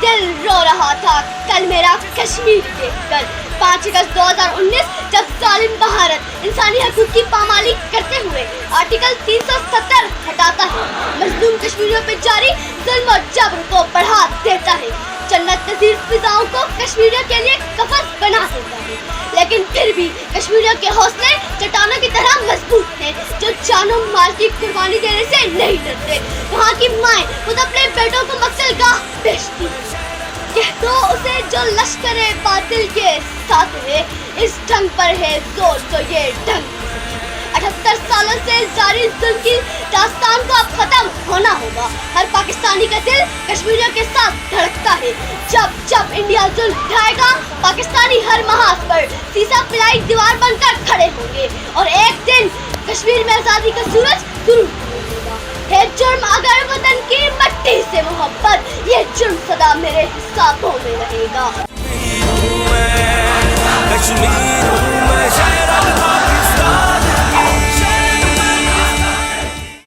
دل رو رہا تھا کل میرا کشمیر دیکھ کر 5 اگست 2019 جب ظالم بھارت انسانی حقوق کی پامالی کرتے ہوئے آرٹیکل 370 ہٹاتا ہے، مظلوم کشمیریوں پہ جاری ظلم و جبر کو بڑھا دیتا ہے، جنت نظیر فضاؤں کو کشمیریوں کے لیے قفس بنا دیتا ہے، لیکن پھر بھی کشمیریوں کے حوصلے چٹانوں کی طرح مضبوط ہیں جو جان و مال کی قربانی دینے سے نہیں ڈرتے۔ وہاں کی مائیں خود اپنے بیٹوں کو مقتل گاہ بھیجتی ہیں۔ کہہ دو اسے جو لشکر باطل کے ساتھ ہے، اس ڈھنگ پر ہے زور تو یہ ڈھنگ 78 سالوں سے جاری ظلم کی داستان کو اب ختم ہونا ہوگا۔ ہر پاکستانی کا دل کشمیریوں کے ساتھ دھڑکتا ہے۔ جب انڈیا ظلم اٹھائے گا، پاکستانی ہر محاذ پر سیسا پلائی دیوار بن کر کھڑے ہوں گے اور ایک دن کشمیر میں آزادی کا سورج ضرور نکلے گا۔ ہے جرم اگر وطن کی مٹی سے محبت، یہ جرم سدا میرے حسابوں میں رہے گا۔